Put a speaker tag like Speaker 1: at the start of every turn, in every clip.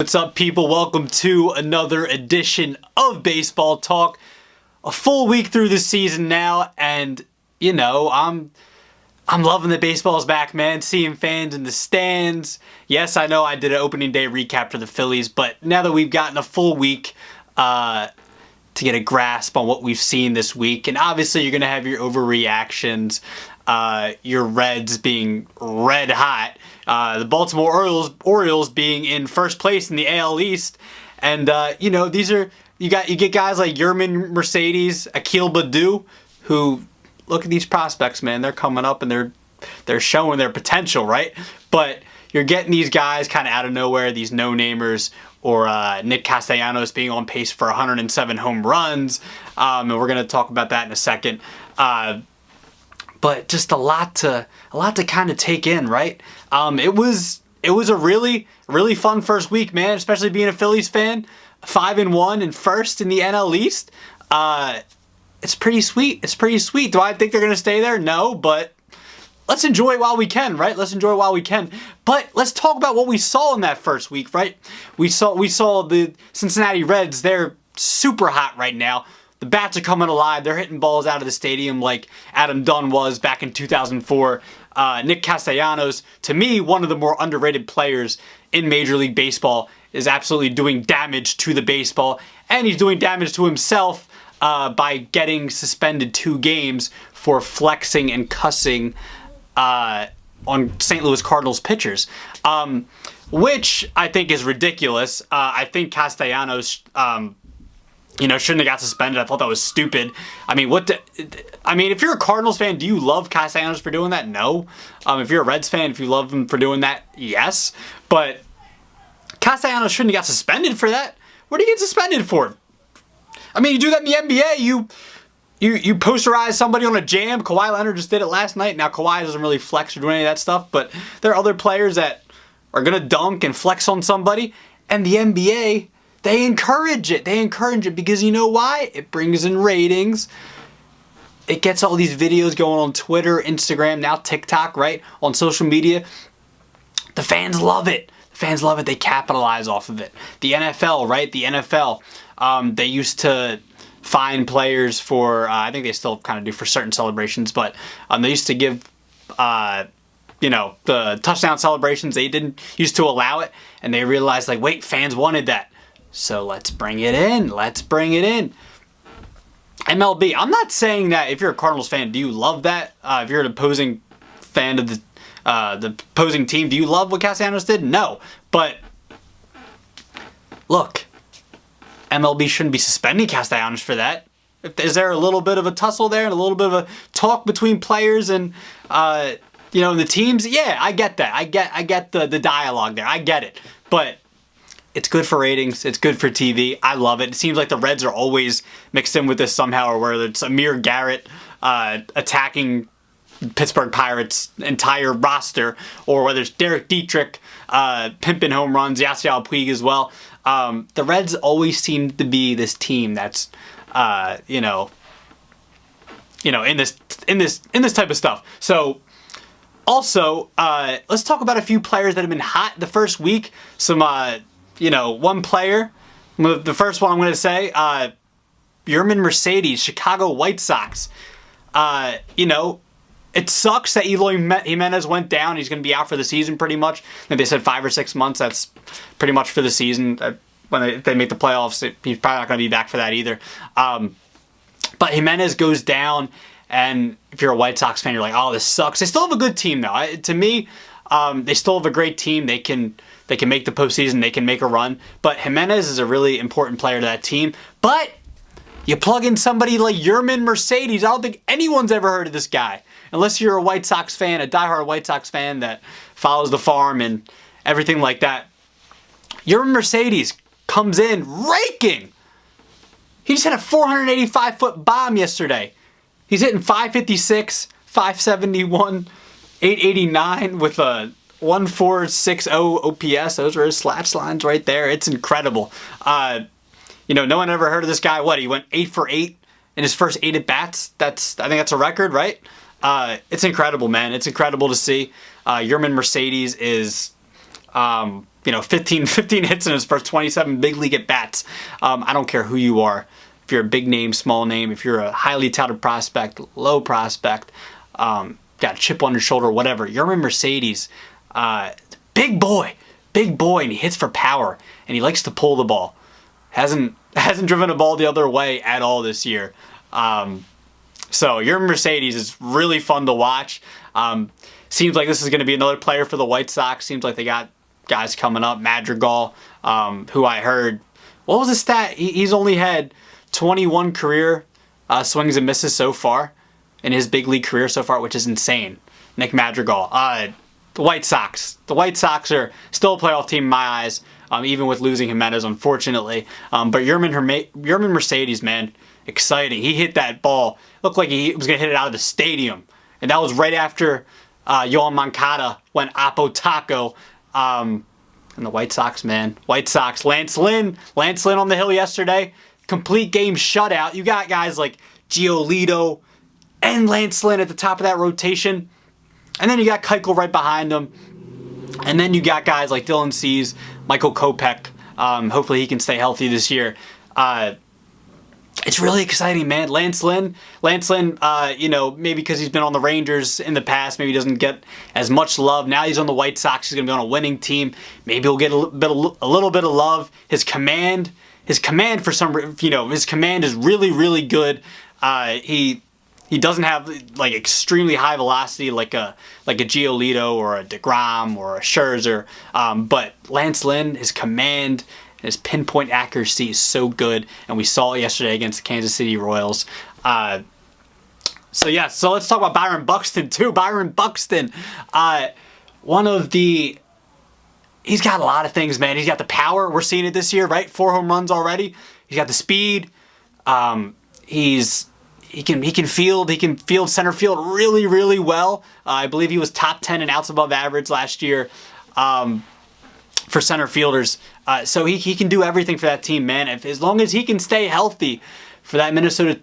Speaker 1: What's up, people? Welcome to another edition of Baseball Talk. A full week through the season now, and you know, I'm loving that baseball's back, man. Seeing fans in the stands. Yes, I know I did an opening day recap for the Phillies, but now that we've gotten a full week to get a grasp on what we've seen this week, and obviously you're gonna have your overreactions, your Reds being red hot, the Baltimore Orioles being in first place in the AL East, and you know, you get guys like Yermin Mercedes, Akil Baddoo, who look at these prospects, man. They're coming up and they're showing their potential, right? But you're getting these guys kind of out of nowhere, these no-namers, or Nick Castellanos being on pace for 107 home runs, and we're gonna talk about that in a second. But just a lot to kind of take in, right? It was a really fun first week, man. Especially being a Phillies fan, 5-1 and first in the NL East. It's pretty sweet. It's pretty sweet. Do I think they're gonna stay there? No, but let's enjoy it while we can, right? Let's enjoy it while we can. But let's talk about what we saw in that first week, right? We saw the Cincinnati Reds. They're super hot right now. The bats are coming alive. They're hitting balls out of the stadium like Adam Dunn was back in 2004. Nick Castellanos, to me, one of the more underrated players in Major League Baseball, is absolutely doing damage to the baseball, and he's doing damage to himself by getting suspended 2 games for flexing and cussing on St. Louis Cardinals pitchers, which I think is ridiculous. I think Castellanos shouldn't have got suspended. I thought that was stupid. I mean, if you're a Cardinals fan, do you love Castellanos for doing that? No. If you're a Reds fan, if you love him for doing that, yes. But Castellanos shouldn't have got suspended for that. What do you get suspended for? I mean, you do that in the NBA. You posterize somebody on a jam. Kawhi Leonard just did it last night. Now, Kawhi doesn't really flex or do any of that stuff, but there are other players that are going to dunk and flex on somebody, and the NBA, they encourage it. They encourage it because you know why? It brings in ratings. It gets all these videos going on Twitter, Instagram, now TikTok, right? On social media. The fans love it. The fans love it. They capitalize off of it. The NFL, right? The NFL, they used to fine players for, I think they still kind of do for certain celebrations, but they used to give, the touchdown celebrations. They didn't used to allow it, and they realized, like, wait, fans wanted that. So let's bring it in. Let's bring it in. MLB. I'm not saying that if you're a Cardinals fan, do you love that? If you're an opposing fan of the opposing team, do you love what Castellanos did? No. But look, MLB shouldn't be suspending Castellanos for that. Is there a little bit of a tussle there and a little bit of a talk between players and the teams? Yeah, I get that. I get the dialogue there. I get it. But it's good for ratings. It's good for TV. I love it. It seems like the Reds are always mixed in with this somehow, or whether it's Amir Garrett attacking Pittsburgh Pirates' entire roster, or whether it's Derek Dietrich pimping home runs, Yasiel Puig as well. The Reds always seem to be this team that's in this type of stuff. So also, let's talk about a few players that have been hot the first week. Some one player. The first one I'm going to say, Yermin Mercedes, Chicago White Sox. It sucks that Eloy Jimenez went down. He's going to be out for the season pretty much. I think they said 5 or 6 months. That's pretty much for the season. If they make the playoffs, he's probably not going to be back for that either. But Jimenez goes down, and if you're a White Sox fan, you're like, oh, this sucks. They still have a good team, though. To me, they still have a great team. They can make the postseason. They can make a run. But Jimenez is a really important player to that team. But you plug in somebody like Yermin Mercedes. I don't think anyone's ever heard of this guy. Unless you're a White Sox fan, a diehard White Sox fan that follows the farm and everything like that. Yermin Mercedes comes in raking. He just had a 485-foot bomb yesterday. He's hitting 556, 571, 889 with a 1460 OPS. Those are his slash lines right there. It's incredible. No one ever heard of this guy. What, he went 8 for 8 in his first 8 at-bats? I think that's a record, right? It's incredible, man. It's incredible to see. Yermin Mercedes is 15 hits in his first 27 big league at bats. I don't care who you are. If you're a big name, small name, if you're a highly touted prospect, low prospect, got a chip on your shoulder, whatever. Yermin Mercedes, big boy, and he hits for power, and he likes to pull the ball. Hasn't driven a ball the other way at all this year. So Yermin Mercedes is really fun to watch. Seems like this is going to be another player for the White Sox. Seems like they got guys coming up. Madrigal, who I heard, what was the stat? He's only had 21 career swings and misses so far in his big league career so far, which is insane. Nick Madrigal. The White Sox. The White Sox are still a playoff team in my eyes, even with losing Jimenez, unfortunately. But Yermin Mercedes, man, exciting. He hit that ball. Looked like he was going to hit it out of the stadium. And that was right after Yoan Moncada went Apo Taco. And the White Sox, man. White Sox. Lance Lynn on the hill yesterday. Complete game shutout. You got guys like Giolito and Lance Lynn at the top of that rotation. And then you got Keuchel right behind him. And then you got guys like Dylan Cease, Michael Kopech. Hopefully he can stay healthy this year. It's really exciting, man. Lance Lynn, maybe because he's been on the Rangers in the past, maybe he doesn't get as much love. Now he's on the White Sox. He's going to be on a winning team. Maybe he'll get a little bit of love. His command is really, really good. He doesn't have like extremely high velocity like a Giolito or a DeGrom or a Scherzer. But Lance Lynn, his command, his pinpoint accuracy is so good, and we saw it yesterday against the Kansas City Royals. So let's talk about Byron Buxton too. Byron Buxton, he's got a lot of things, man. He's got the power. We're seeing it this year, right? 4 home runs already. He's got the speed. He can field center field really, really well. I believe he was top 10 in outs above average last year. For center fielders. So he can do everything for that team, man. As long as he can stay healthy for that Minnesota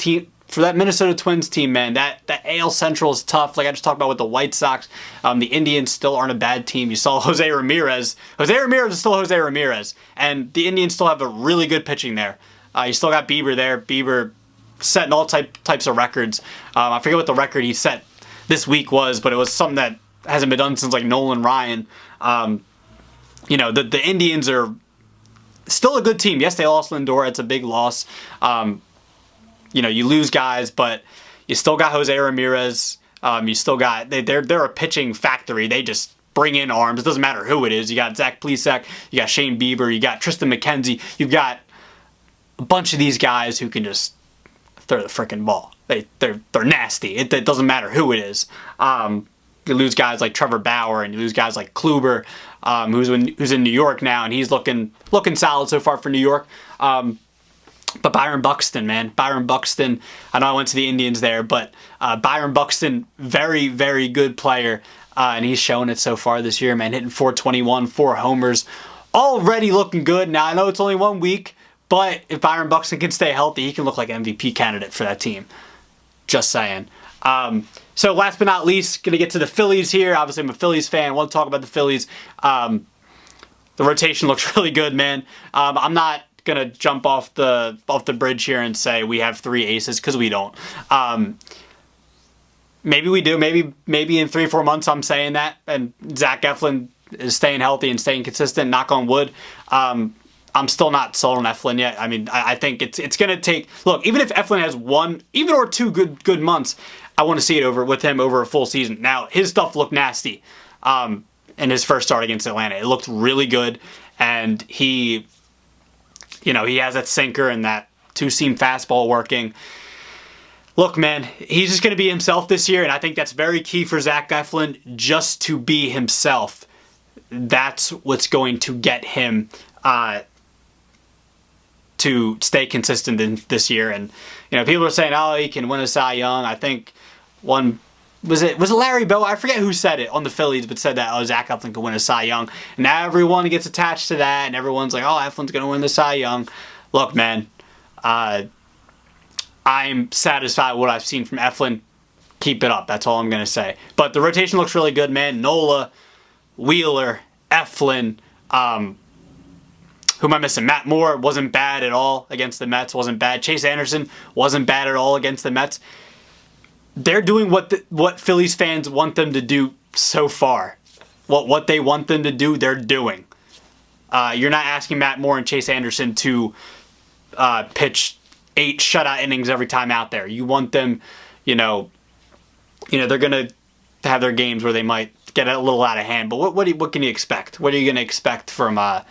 Speaker 1: Twins team, man, that AL Central is tough. Like I just talked about with the White Sox. The Indians still aren't a bad team. You saw Jose Ramirez. Jose Ramirez is still Jose Ramirez. And the Indians still have a really good pitching there. You still got Bieber there. Bieber setting all types of records. I forget what the record he set this week was, but it was something that hasn't been done since like Nolan Ryan. The Indians are still a good team. Yes, they lost Lindor. It's a big loss. You lose guys, but you still got Jose Ramirez. You still got they're a pitching factory. They just bring in arms. It doesn't matter who it is. You got Zach Plesac. You got Shane Bieber. You got Tristan McKenzie. You've got a bunch of these guys who can just throw the freaking ball. They're nasty. It doesn't matter who it is. You lose guys like Trevor Bauer, and you lose guys like Kluber, who's in New York now, and he's looking solid so far for New York. But Byron Buxton, man. Byron Buxton, I know I went to the Indians there, but Byron Buxton, very, very good player, and he's shown it so far this year, man. Hitting .421, 4 homers, already looking good. Now, I know it's only 1 week, but if Byron Buxton can stay healthy, he can look like an MVP candidate for that team. Just saying. So last but not least, going to get to the Phillies here. Obviously, I'm a Phillies fan. I want to talk about the Phillies. The rotation looks really good, man. I'm not going to jump off the bridge here and say we have 3 aces, because we don't. Maybe we do. Maybe in 3-4 months I'm saying that, and Zach Eflin is staying healthy and staying consistent, knock on wood. I'm still not sold on Eflin yet. I mean, I think it's going to take... Look, even if Eflin has 1, even or 2 good months, I want to see it with him over a full season. Now, his stuff looked nasty in his first start against Atlanta. It looked really good, and he has that sinker and that 2-seam fastball working. Look, man, he's just going to be himself this year, and I think that's very key for Zach Eflin, just to be himself. That's what's going to get him to stay consistent in this year. And people are saying, oh, he can win a Cy Young. I think was it Larry Bow? I forget who said it on the Phillies, but said that Zach Eflin can win a Cy Young. And now everyone gets attached to that, and everyone's like, oh, Eflin's going to win the Cy Young. Look, man, I'm satisfied with what I've seen from Eflin. Keep it up. That's all I'm going to say. But the rotation looks really good, man. Nola, Wheeler, Eflin. Who am I missing? Matt Moore wasn't bad at all against the Mets. Wasn't bad. Chase Anderson wasn't bad at all against the Mets. They're doing what Phillies fans want them to do so far. What they want them to do, they're doing. You're not asking Matt Moore and Chase Anderson to pitch 8 shutout innings every time out there. You want them, they're going to have their games where they might get a little out of hand. But what can you expect? What are you going to expect from a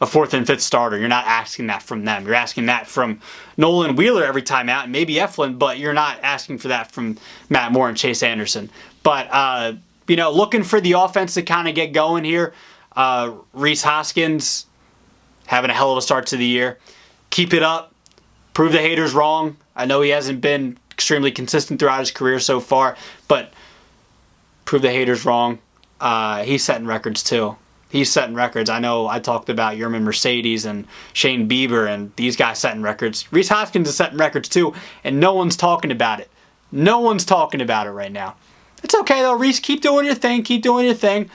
Speaker 1: 4th and 5th starter? You're not asking that from them. You're asking that from Nolan Wheeler every time out, and maybe Eflin, but you're not asking for that from Matt Moore and Chase Anderson. But, looking for the offense to kind of get going here. Rhys Hoskins having a hell of a start to the year. Keep it up. Prove the haters wrong. I know he hasn't been extremely consistent throughout his career so far, but prove the haters wrong. He's setting records too. He's setting records. I know I talked about Yermin Mercedes and Shane Bieber and these guys setting records. Rhys Hoskins is setting records too, and no one's talking about it. No one's talking about it right now. It's okay though, Rhys. Keep doing your thing. Keep doing your thing.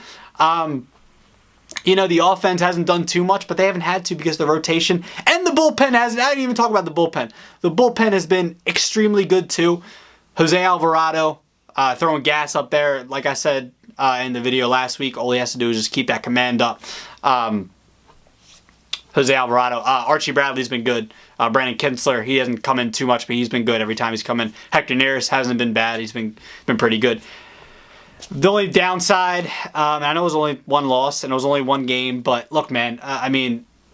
Speaker 1: The offense hasn't done too much, but they haven't had to because the rotation and the bullpen hasn't. I didn't even talk about the bullpen. The bullpen has been extremely good too. Jose Alvarado throwing gas up there. Like I said in the video last week, all he has to do is just keep that command up. Jose Alvarado. Archie Bradley's been good. Brandon Kinsler, he hasn't come in too much, but he's been good every time he's come in. Hector Neris hasn't been bad. He's been pretty good. The only downside, I know it was only one loss and it was only one game, but look, man,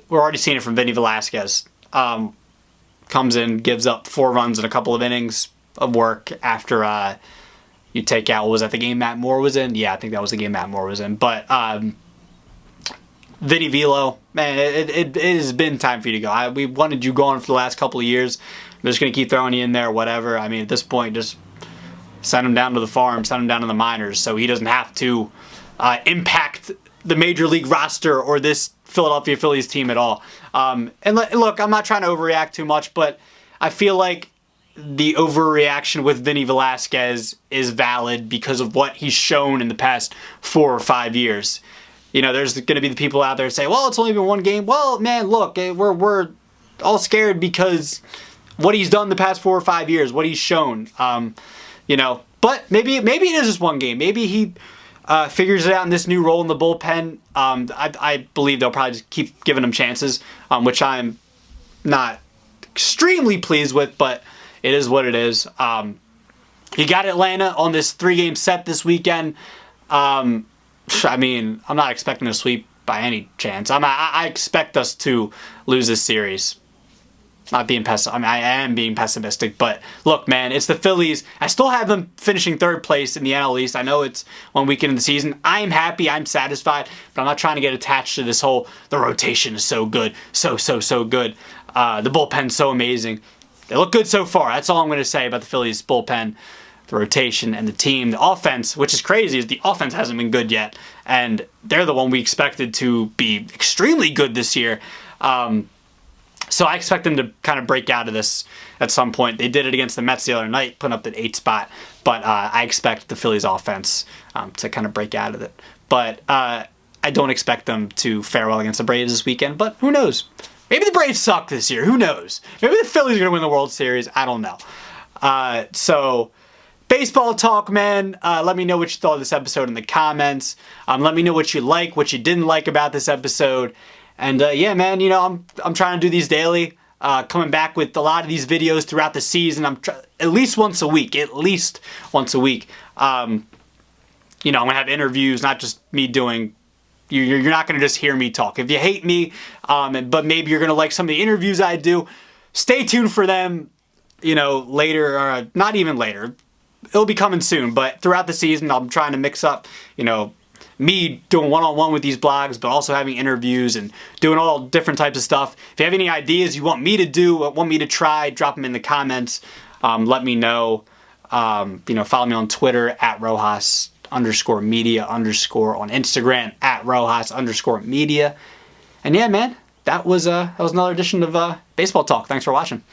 Speaker 1: we're already seeing it from Vinny Velasquez. Comes in, gives up 4 runs in a couple of innings of work after you take out, what was that, the game Matt Moore was in? Yeah, I think that was the game Matt Moore was in. But Vinny Velo, man, it has been time for you to go. We wanted you gone for the last couple of years. I'm just going to keep throwing you in there, whatever. At this point, just send him down to the farm, send him down to the minors so he doesn't have to impact the major league roster or this Philadelphia Phillies team at all. Look, I'm not trying to overreact too much, but I feel like the overreaction with Vinny Velasquez is valid because of what he's shown in the past 4 or 5 years. There's going to be the people out there that say, well, it's only been one game. Well, man, look, we're all scared because what he's done the past 4 or 5 years, what he's shown. But maybe it is just one game. Maybe he figures it out in this new role in the bullpen. I believe they'll probably just keep giving him chances, which I'm not extremely pleased with, but it is what it is. He got Atlanta on this 3-game set this weekend. I'm not expecting a sweep by any chance. I expect us to lose this series. Not being I am being pessimistic, but look, man, it's the Phillies. I still have them finishing 3rd place in the NL East. I know it's one weekend in the season. I am happy. I'm satisfied, but I'm not trying to get attached to this whole, the rotation is so good. So good. The bullpen's so amazing. They look good so far. That's all I'm going to say about the Phillies bullpen, the rotation, and the team. The offense, which is crazy, is the offense hasn't been good yet, and they're the one we expected to be extremely good this year. So I expect them to kind of break out of this at some point. They did it against the Mets the other night, putting up that 8th spot. But I expect the Phillies offense to kind of break out of it. But I don't expect them to fare well against the Braves this weekend. But who knows? Maybe the Braves suck this year. Who knows? Maybe the Phillies are going to win the World Series. I don't know. So baseball talk, man. Let me know what you thought of this episode in the comments. Let me know what you like, what you didn't like about this episode. And yeah, man, I'm trying to do these daily, coming back with a lot of these videos throughout the season. At least once a week. I'm going to have interviews, not just me doing. You're not going to just hear me talk. If you hate me, but maybe you're going to like some of the interviews I do, stay tuned for them. Later, or not even later. It'll be coming soon, but throughout the season, I'm trying to mix up, me doing one-on-one with these blogs, but also having interviews and doing all different types of stuff. If you have any ideas you want me to do, want me to try, drop them in the comments. Let me know. Follow me on Twitter at Rojas_media_ on Instagram at Rojas_media. And yeah, man, that was another edition of Baseball Talk. Thanks for watching.